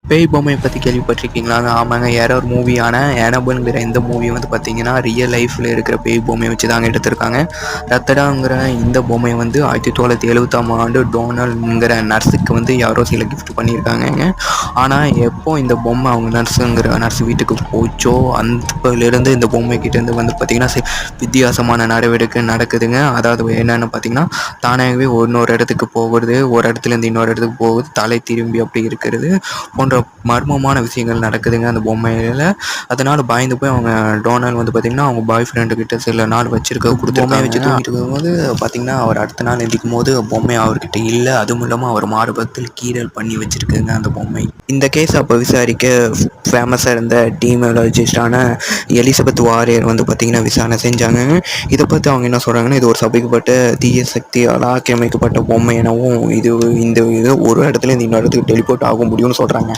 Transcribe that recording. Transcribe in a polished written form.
பேய் பொம்மையை பற்றி கேள்விப்பட்டிருக்கீங்களாங்க? ஆமாங்க. எரர் மூவியான அனபெல்ங்கிற இந்த மூவி வந்து பார்த்தீங்கன்னா, ரியல் லைஃப்பில் இருக்கிற பேய் பொம்மையை வச்சு தாங்க எடுத்திருக்காங்க. ரத்தடாங்கிற இந்த பொம்மையை வந்து 1970ஆம் ஆண்டு டோனல்ங்கிற நர்ஸுக்கு வந்து யாரோ சில கிஃப்ட் பண்ணியிருக்காங்கங்க. ஆனால் எப்போ இந்த பொம்மை அவங்க நர்ஸ் வீட்டுக்கு போச்சோ, அப்போலேருந்து இந்த பொம்மைக்கிட்டேருந்து வந்து பார்த்திங்கன்னா வித்தியாசமான நடவடிக்கை நடக்குதுங்க. அதாவது என்னென்னு பார்த்திங்கன்னா, தானாகவே இன்னொரு இடத்துக்கு போகிறது, ஒரு இடத்துலேருந்து இன்னொரு இடத்துக்கு போகுது, தலை திரும்பி அப்படி இருக்கிறது போன்ற மர்மமான விஷயங்கள் நடக்குதுங்க அந்த பொம்மையில். அதனால் பயந்து போய் அவங்க டோனல் வந்து பார்த்திங்கன்னா, அவங்க பாய் ஃப்ரெண்டுக்கிட்ட சில நாள் கொடுத்து பொம்மையை வச்சு தூங்கிட்டு இருக்கும்போது பார்த்திங்கன்னா, அவர் அடுத்த நாள் எந்திக்கும் போது பொம்மை அவர்கிட்ட இல்லை. அதுவும் இல்லாமல் அவர் மார்பகத்தில் கீறல் பண்ணி வச்சுருக்குங்க அந்த பொம்மை. இந்த கேஸ் அப்போ விசாரிக்க ஃபேமஸாக இருந்த டீமாலஜிஸ்டான எலிசபெத் வாரியர் வந்து பார்த்திங்கன்னா விசாரணை செஞ்சாங்க. இதை பற்றி அவங்க என்ன சொல்கிறாங்கன்னா, இது ஒரு சபிக்கப்பட்ட தீய சக்தியால் ஆக்கிரமிக்கப்பட்ட பொம்மை எனவும், இந்த இது ஒரு இடத்துல இன்னொரு இடத்துக்கு டெலிபோர்ட் ஆக முடியும்னு சொல்கிறாங்க.